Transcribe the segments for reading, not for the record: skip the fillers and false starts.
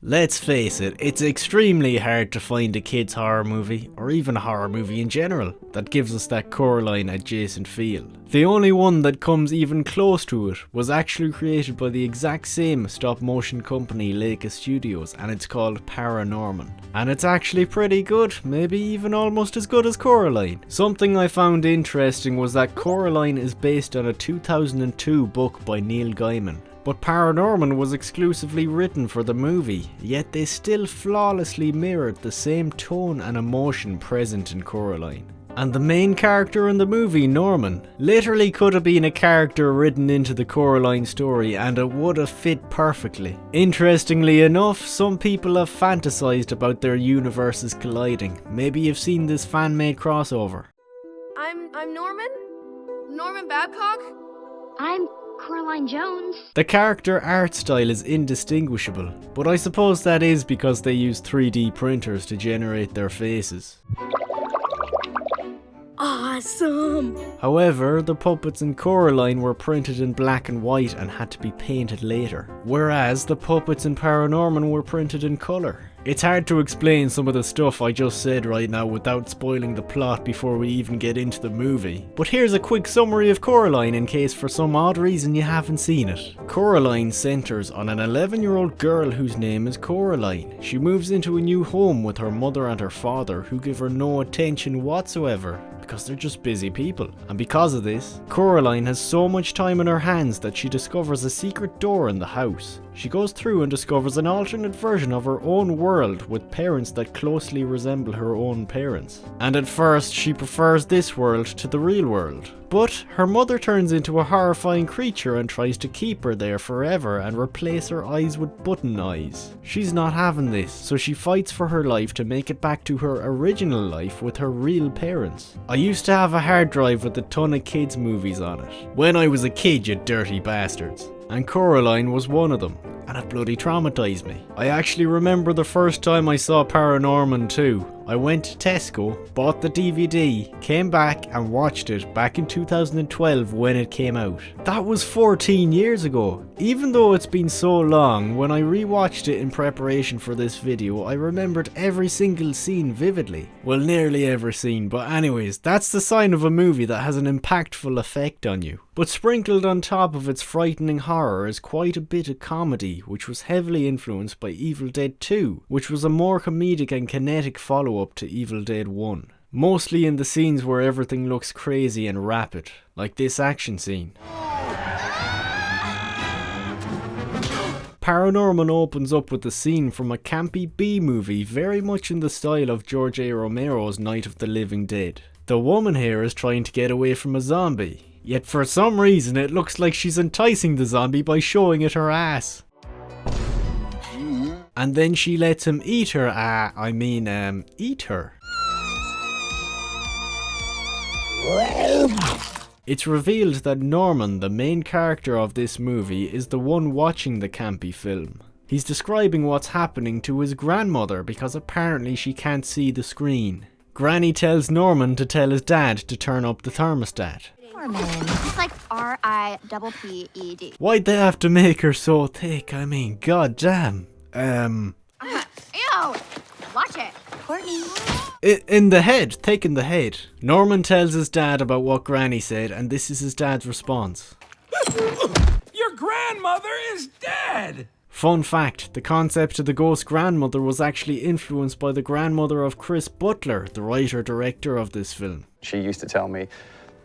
Let's face it, it's extremely hard to find a kids horror movie, or even a horror movie in general, that gives us that Coraline adjacent feel. The only one that comes even close to it was actually created by the exact same stop motion company Laika Studios, and it's called ParaNorman. And it's actually pretty good, maybe even almost as good as Coraline. Something I found interesting was that Coraline is based on a 2002 book by Neil Gaiman. But ParaNorman was exclusively written for the movie, yet they still flawlessly mirrored the same tone and emotion present in Coraline. And the main character in the movie, Norman, literally could have been a character written into the Coraline story and it would have fit perfectly. Interestingly enough, some people have fantasized about their universes colliding. Maybe you've seen this fan-made crossover. I'm Norman? Norman Babcock? I'm Coraline Jones. The character art style is indistinguishable, but I suppose that is because they use 3D printers to generate their faces. Awesome! However, the puppets in Coraline were printed in black and white and had to be painted later, whereas the puppets in ParaNorman were printed in colour. It's hard to explain some of the stuff I just said right now without spoiling the plot before we even get into the movie. But here's a quick summary of Coraline in case for some odd reason you haven't seen it. Coraline centres on an 11-year-old girl whose name is Coraline. She moves into a new home with her mother and her father, who give her no attention whatsoever because they're just busy people. And because of this, Coraline has so much time in her hands that she discovers a secret door in the house. She goes through and discovers an alternate version of her own world with parents that closely resemble her own parents. And at first she prefers this world to the real world. But her mother turns into a horrifying creature and tries to keep her there forever and replace her eyes with button eyes. She's not having this, so she fights for her life to make it back to her original life with her real parents. I used to have a hard drive with a ton of kids movies on it. When I was a kid, you dirty bastards. And Coraline was one of them, and it bloody traumatised me. I actually remember the first time I saw ParaNorman 2. I went to Tesco, bought the DVD, came back and watched it back in 2012 when it came out. That was 14 years ago. Even though it's been so long, when I rewatched it in preparation for this video, I remembered every single scene vividly. Well, nearly every scene, but anyways, that's the sign of a movie that has an impactful effect on you. But sprinkled on top of its frightening horror is quite a bit of comedy, which was heavily influenced by Evil Dead 2, which was a more comedic and kinetic follow-up to Evil Dead 1. Mostly in the scenes where everything looks crazy and rapid, like this action scene. ParaNorman opens up with a scene from a campy B-movie very much in the style of George A. Romero's Night of the Living Dead. The woman here is trying to get away from a zombie. Yet for some reason it looks like she's enticing the zombie by showing it her ass. And then she lets him eat her eat her. It's revealed that Norman, the main character of this movie, is the one watching the campy film. He's describing what's happening to his grandmother because apparently she can't see the screen. Granny tells Norman to tell his dad to turn up the thermostat. It's like R-I-P-P-E-D. Why'd they have to make her so thick? I mean, goddamn. Ew! Watch it. Courtney. In the head, thick in the head. Norman tells his dad about what Granny said, and this is his dad's response. Your grandmother is dead! Fun fact, the concept of the ghost grandmother was actually influenced by the grandmother of Chris Butler, the writer-director of this film. She used to tell me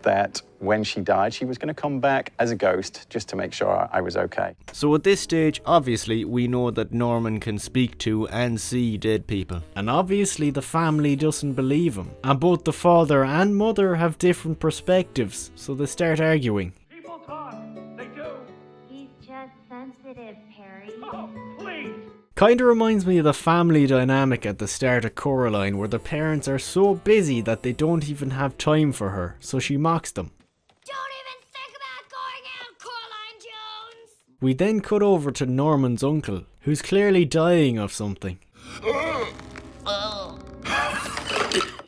that when she died, she was going to come back as a ghost just to make sure I was okay. So at this stage, obviously, we know that Norman can speak to and see dead people. And obviously the family doesn't believe him. And both the father and mother have different perspectives, so they start arguing. People talk. They do. He's just sensitive, Perry. Oh, please. Kinda reminds me of the family dynamic at the start of Coraline, where the parents are so busy that they don't even have time for her, so she mocks them. Don't even think about going out, Coraline Jones! We then cut over to Norman's uncle, who's clearly dying of something.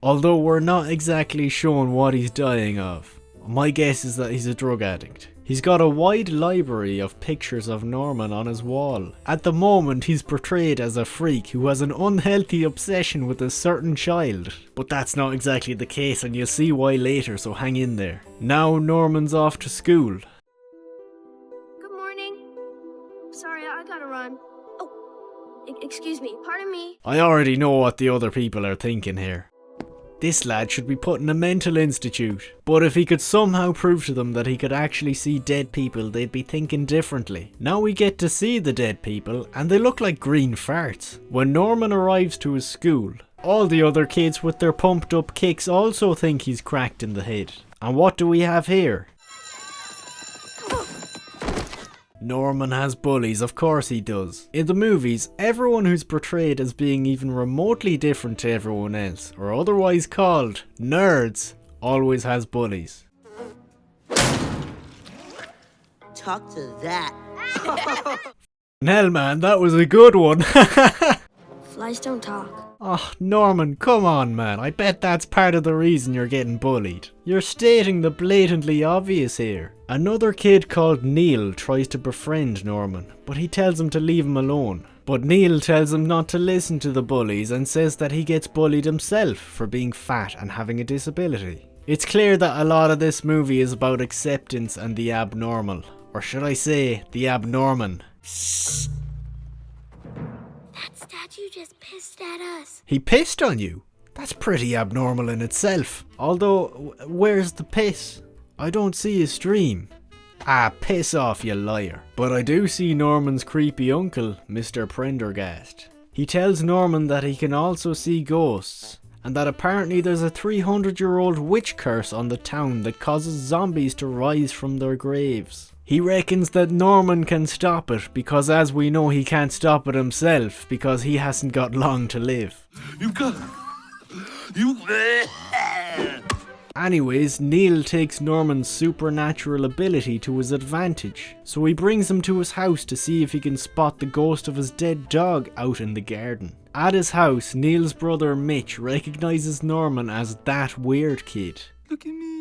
Although we're not exactly shown what he's dying of. My guess is that he's a drug addict. He's got a wide library of pictures of Norman on his wall. At the moment he's portrayed as a freak who has an unhealthy obsession with a certain child. But that's not exactly the case and you'll see why later, so hang in there. Now Norman's off to school. Good morning. Sorry, I gotta run. Oh, excuse me. Pardon me. I already know what the other people are thinking here. This lad should be put in a mental institute. But if he could somehow prove to them that he could actually see dead people, they'd be thinking differently. Now we get to see the dead people, and they look like green farts. When Norman arrives to his school, all the other kids with their pumped up kicks also think he's cracked in the head. And what do we have here? Norman has bullies, of course he does. In the movies, everyone who's portrayed as being even remotely different to everyone else, or otherwise called nerds, always has bullies. Talk to that. Hell man, that was a good one. Flies don't talk. Oh, Norman, come on man, I bet that's part of the reason you're getting bullied. You're stating the blatantly obvious here. Another kid called Neil tries to befriend Norman, but he tells him to leave him alone. But Neil tells him not to listen to the bullies and says that he gets bullied himself for being fat and having a disability. It's clear that a lot of this movie is about acceptance and the abnormal. Or should I say, the abnorman. That statue just pissed at us. He pissed on you? That's pretty abnormal in itself. Although, where's the piss? I don't see a stream. Ah, piss off, you liar. But I do see Norman's creepy uncle, Mr. Prenderghast. He tells Norman that he can also see ghosts, and that apparently there's a 300-year-old witch curse on the town that causes zombies to rise from their graves. He reckons that Norman can stop it, because as we know he can't stop it himself, because he hasn't got long to live. You got... Anyways, Neil takes Norman's supernatural ability to his advantage, so he brings him to his house to see if he can spot the ghost of his dead dog out in the garden. At his house, Neil's brother Mitch recognises Norman as that weird kid. Look at me,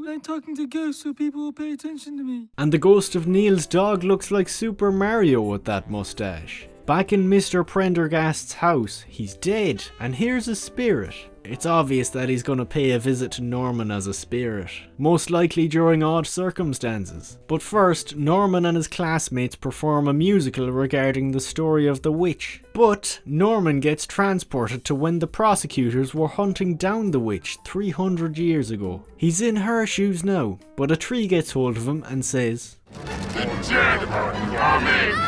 I'm talking to ghosts so people will pay attention to me. And the ghost of Neil's dog looks like Super Mario with that mustache. Back in Mr. Prenderghast's house, he's dead, and here's his spirit. It's obvious that he's gonna pay a visit to Norman as a spirit, most likely during odd circumstances. But first, Norman and his classmates perform a musical regarding the story of the witch. But Norman gets transported to when the prosecutors were hunting down the witch 300 years ago. He's in her shoes now, but a tree gets hold of him and says, "The dead are coming!"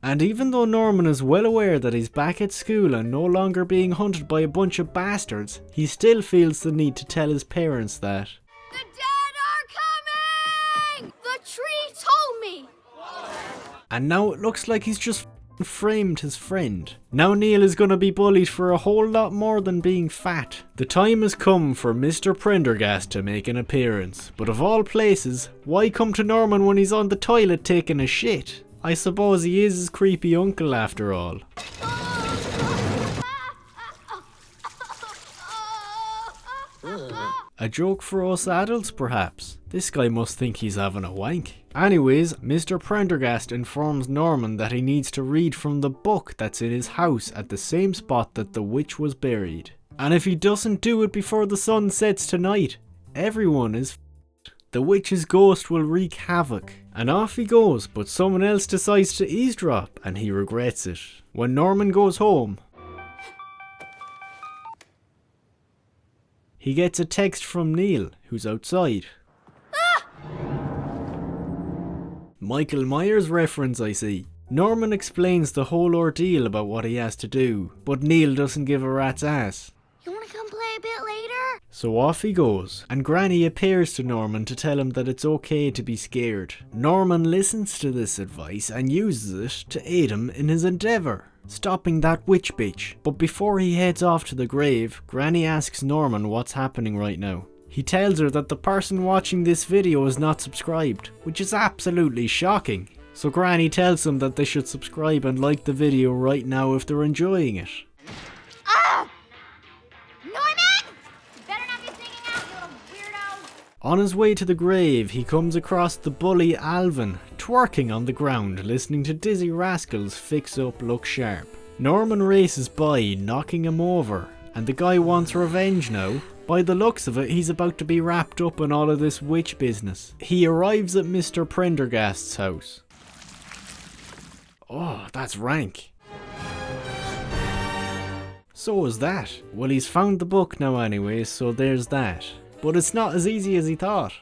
And even though Norman is well aware that he's back at school and no longer being hunted by a bunch of bastards, he still feels the need to tell his parents that The dead are coming! The tree told me! And now it looks like he's just framed his friend. Now Neil is gonna be bullied for a whole lot more than being fat. The time has come for Mr. Prenderghast to make an appearance, but of all places, why come to Norman when he's on the toilet taking a shit? I suppose he is his creepy uncle after all. A joke for us adults perhaps. This guy must think he's having a wank. Anyways, Mr. Prenderghast informs Norman that he needs to read from the book that's in his house at the same spot that the witch was buried. And if he doesn't do it before the sun sets tonight, everyone is f***ed. The witch's ghost will wreak havoc. And off he goes, but someone else decides to eavesdrop and he regrets it. When Norman goes home, he gets a text from Neil, who's outside. Michael Myers reference, I see. Norman explains the whole ordeal about what he has to do, but Neil doesn't give a rat's ass. You wanna come play a bit later? So off he goes, and Granny appears to Norman to tell him that it's okay to be scared. Norman listens to this advice and uses it to aid him in his endeavour, stopping that witch bitch. But before he heads off to the grave, Granny asks Norman what's happening right now. He tells her that the person watching this video is not subscribed, which is absolutely shocking. So Granny tells them that they should subscribe and like the video right now if they're enjoying it. Ah! Norman! You better not be singing out, you little weirdo! On his way to the grave, he comes across the bully Alvin, twerking on the ground, listening to Dizzy Rascal's Fix Up Look Sharp. Norman races by, knocking him over, and the guy wants revenge now. By the looks of it, he's about to be wrapped up in all of this witch business. He arrives at Mr. Prenderghast's house. Oh, that's rank. So was that. Well, he's found the book now anyway, so there's that. But it's not as easy as he thought.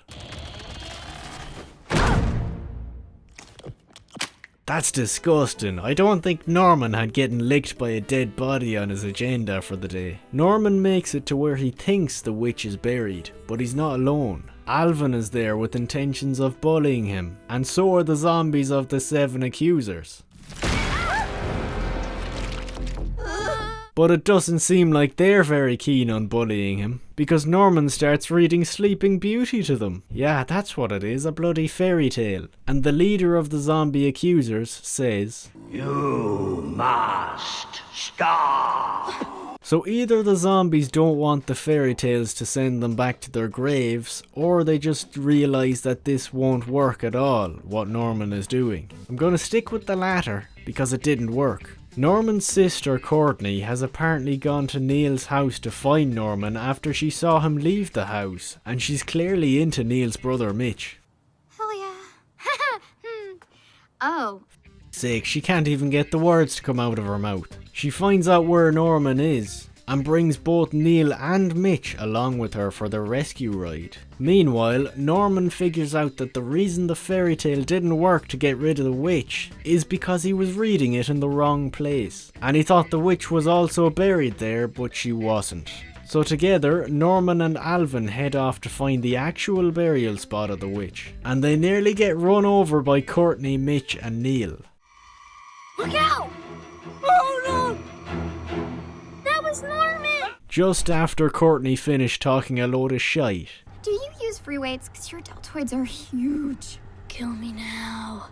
That's disgusting. I don't think Norman had getting licked by a dead body on his agenda for the day. Norman makes it to where he thinks the witch is buried, but he's not alone. Alvin is there with intentions of bullying him, and so are the zombies of the 7 accusers. But it doesn't seem like they're very keen on bullying him, because Norman starts reading Sleeping Beauty to them. Yeah, that's what it is, a bloody fairy tale. And the leader of the zombie accusers says, "You must stop." So either the zombies don't want the fairy tales to send them back to their graves, or they just realise that this won't work at all, what Norman is doing. I'm gonna stick with the latter, because it didn't work. Norman's sister Courtney has apparently gone to Neil's house to find Norman after she saw him leave the house, and she's clearly into Neil's brother Mitch. Hell yeah. Oh. Sake, she can't even get the words to come out of her mouth. She finds out where Norman is, and brings both Neil and Mitch along with her for their rescue ride. Meanwhile, Norman figures out that the reason the fairy tale didn't work to get rid of the witch is because he was reading it in the wrong place. And he thought the witch was also buried there, but she wasn't. So together, Norman and Alvin head off to find the actual burial spot of the witch. And they nearly get run over by Courtney, Mitch and Neil. Look out! Oh no! That was Norman! Just after Courtney finished talking a load of shite. Do you use free weights? Because your deltoids are huge. Kill me now.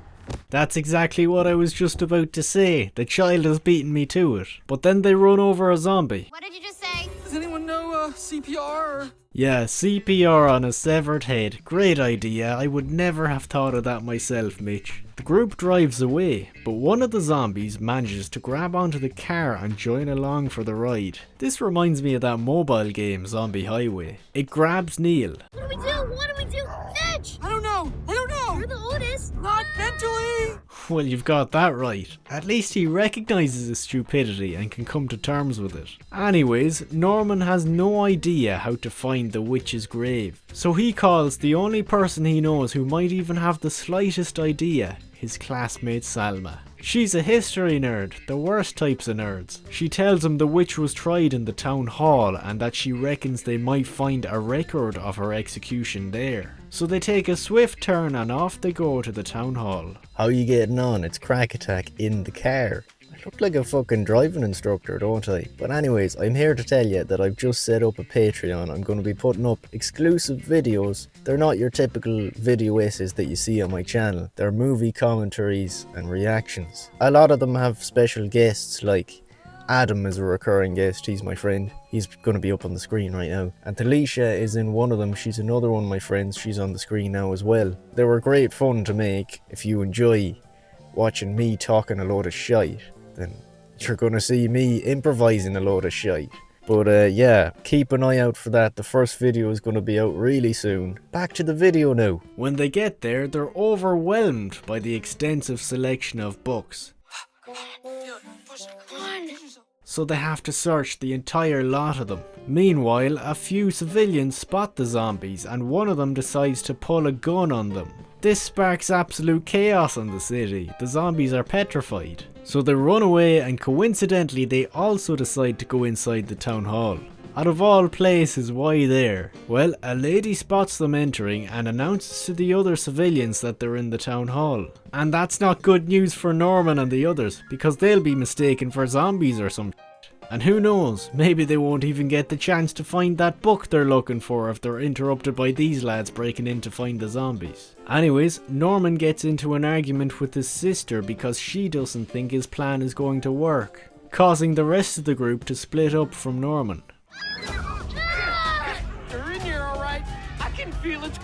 That's exactly what I was just about to say. The child has beaten me to it. But then they run over a zombie. What did you just say? Does anyone know CPR? Yeah, CPR on a severed head. Great idea. I would never have thought of that myself, Mitch. The group drives away, but one of the zombies manages to grab onto the car and join along for the ride. This reminds me of that mobile game, Zombie Highway. It grabs Neil. What do we do? What do we do? Mitch! I don't know. You're the oldest. Not mentally. Well, you've got that right. At least he recognises his stupidity and can come to terms with it. Anyways, Norman has no idea how to find the witch's grave. So he calls the only person he knows who might even have the slightest idea, his classmate Salma. She's a history nerd, the worst types of nerds. She tells him the witch was tried in the town hall and that she reckons they might find a record of her execution there. So they take a swift turn and off they go to the town hall. How you getting on? It's Crack Attack in the car. I look like a fucking driving instructor, don't I? But anyways, I'm here to tell you that I've just set up a Patreon. I'm going to be putting up exclusive videos. They're not your typical video essays that you see on my channel. They're movie commentaries and reactions. A lot of them have special guests, like Adam is a recurring guest. He's my friend. He's going to be up on the screen right now. And Talisha is in one of them. She's another one of my friends. She's on the screen now as well. They were great fun to make. If you enjoy watching me talking a load of shite, then you're gonna see me improvising a load of shite. But yeah, keep an eye out for that. The first video is gonna be out really soon. Back to the video now. When they get there, they're overwhelmed by the extensive selection of books. So they have to search the entire lot of them. Meanwhile, a few civilians spot the zombies and one of them decides to pull a gun on them. This sparks absolute chaos in the city. The zombies are petrified. So they run away and coincidentally they also decide to go inside the town hall. Out of all places, why there? Well, a lady spots them entering and announces to the other civilians that they're in the town hall. And that's not good news for Norman and the others, because they'll be mistaken for zombies or some shit. And who knows, maybe they won't even get the chance to find that book they're looking for if they're interrupted by these lads breaking in to find the zombies. Anyways, Norman gets into an argument with his sister because she doesn't think his plan is going to work, causing the rest of the group to split up from Norman. You're in here, all right? I can feel its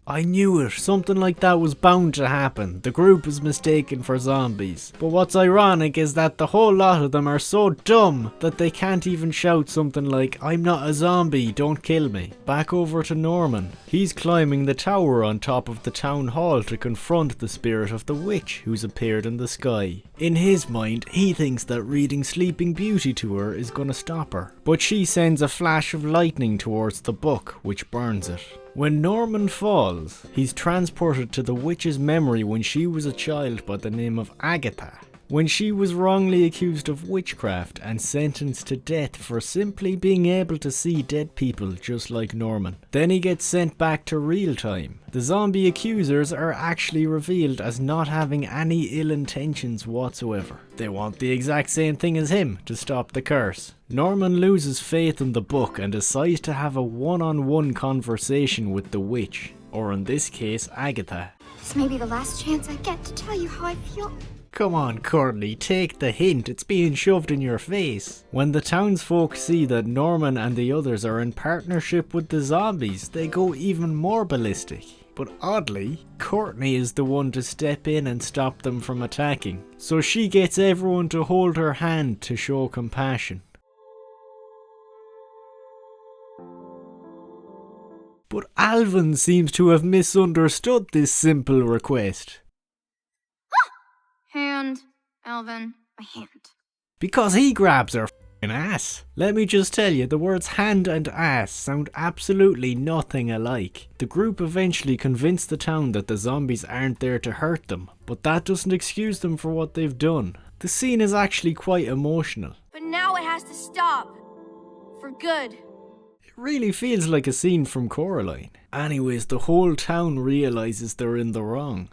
I knew it, something like that was bound to happen. The group is mistaken for zombies. But what's ironic is that the whole lot of them are so dumb that they can't even shout something like, "I'm not a zombie, don't kill me." Back over to Norman. He's climbing the tower on top of the town hall to confront the spirit of the witch who's appeared in the sky. In his mind, he thinks that reading Sleeping Beauty to her is gonna stop her. But she sends a flash of lightning towards the book, which burns it. When Norman falls, he's transported to the witch's memory when she was a child by the name of Agatha, when she was wrongly accused of witchcraft and sentenced to death for simply being able to see dead people just like Norman. Then he gets sent back to real time. The zombie accusers are actually revealed as not having any ill intentions whatsoever. They want the exact same thing as him, to stop the curse. Norman loses faith in the book and decides to have a one-on-one conversation with the witch, or in this case, Agatha. This may be the last chance I get to tell you how I feel. Come on, Courtney, take the hint, it's being shoved in your face. When the townsfolk see that Norman and the others are in partnership with the zombies, they go even more ballistic. But oddly, Courtney is the one to step in and stop them from attacking. So she gets everyone to hold her hand to show compassion. But Alvin seems to have misunderstood this simple request. Hand, Alvin, my hand. Because he grabs her f***ing ass. Let me just tell you, the words hand and ass sound absolutely nothing alike. The group eventually convince the town that the zombies aren't there to hurt them, but that doesn't excuse them for what they've done. The scene is actually quite emotional. But now it has to stop. For good. It really feels like a scene from Coraline. Anyways, the whole town realizes they're in the wrong.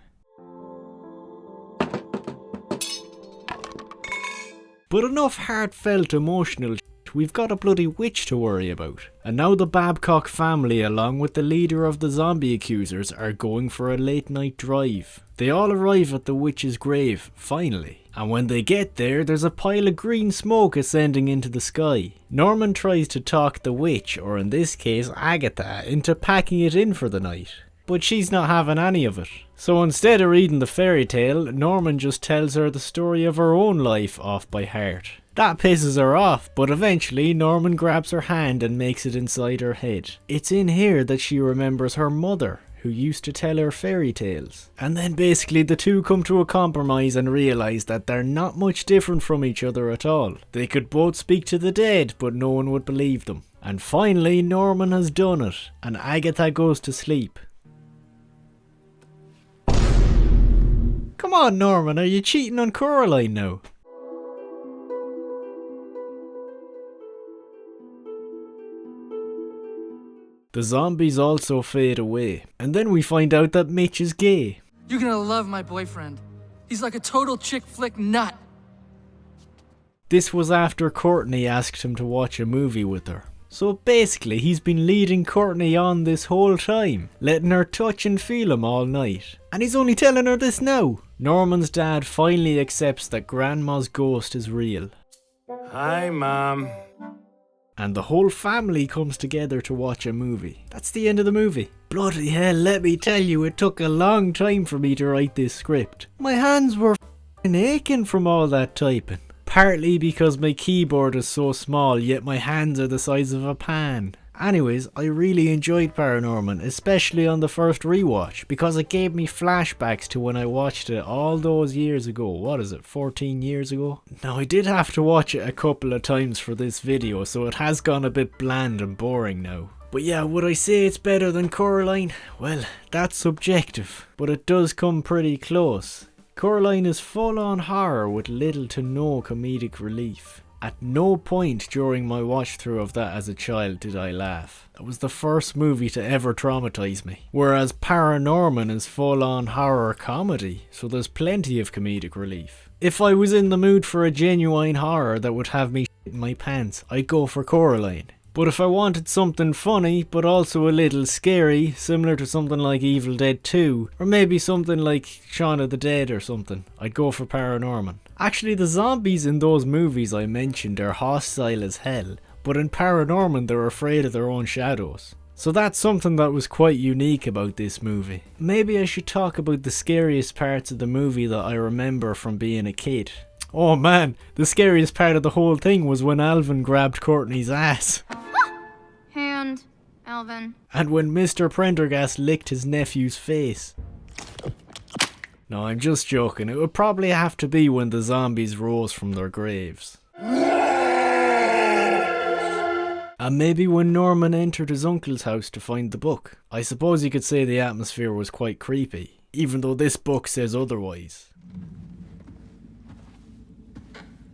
But enough heartfelt emotional shit, we've got a bloody witch to worry about. And now the Babcock family along with the leader of the zombie accusers are going for a late night drive. They all arrive at the witch's grave, finally. And when they get there, there's a pile of green smoke ascending into the sky. Norman tries to talk the witch, or in this case Agatha, into packing it in for the night. But she's not having any of it. So instead of reading the fairy tale, Norman just tells her the story of her own life off by heart. That pisses her off, but eventually Norman grabs her hand and makes it inside her head. It's in here that she remembers her mother, who used to tell her fairy tales. And then basically the two come to a compromise and realise that they're not much different from each other at all. They could both speak to the dead, but no one would believe them. And finally Norman has done it, and Agatha goes to sleep. Come on, Norman, are you cheating on Coraline now? The zombies also fade away, and then we find out that Mitch is gay. You're gonna love my boyfriend. He's like a total chick flick nut. This was after Courtney asked him to watch a movie with her. So basically he's been leading Courtney on this whole time, letting her touch and feel him all night. And he's only telling her this now. Norman's dad finally accepts that Grandma's ghost is real. Hi, Mom. And the whole family comes together to watch a movie. That's the end of the movie. Bloody hell, let me tell you, it took a long time for me to write this script. My hands were f***ing aching from all that typing. Partly because my keyboard is so small, yet my hands are the size of a pan. Anyways, I really enjoyed ParaNorman, especially on the first rewatch, because it gave me flashbacks to when I watched it all those years ago. What is it, 14 years ago? Now, I did have to watch it a couple of times for this video, so it has gone a bit bland and boring now. But yeah, would I say it's better than Coraline? Well, that's subjective, but it does come pretty close. Coraline is full-on horror with little to no comedic relief. At no point during my watch through of that as a child did I laugh. That was the first movie to ever traumatise me. Whereas ParaNorman is full-on horror comedy, so there's plenty of comedic relief. If I was in the mood for a genuine horror that would have me shit in my pants, I'd go for Coraline. But if I wanted something funny, but also a little scary, similar to something like Evil Dead 2, or maybe something like Shaun of the Dead or something, I'd go for ParaNorman. Actually, the zombies in those movies I mentioned are hostile as hell, but in ParaNorman they're afraid of their own shadows. So that's something that was quite unique about this movie. Maybe I should talk about the scariest parts of the movie that I remember from being a kid. Oh man, the scariest part of the whole thing was when Alvin grabbed Courtney's ass. Hand, Alvin. And when Mr. Prenderghast licked his nephew's face. No, I'm just joking. It would probably have to be when the zombies rose from their graves. And maybe when Norman entered his uncle's house to find the book. I suppose you could say the atmosphere was quite creepy, even though this book says otherwise.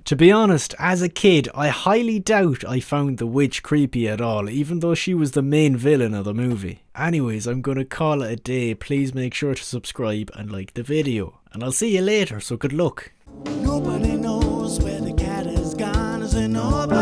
To be honest, as a kid, I highly doubt I found the witch creepy at all, even though she was the main villain of the movie. Anyways, I'm gonna call it a day. Please make sure to subscribe and like the video. And I'll see you later, so good luck. Nobody knows where the cat has gone. Is it nobody?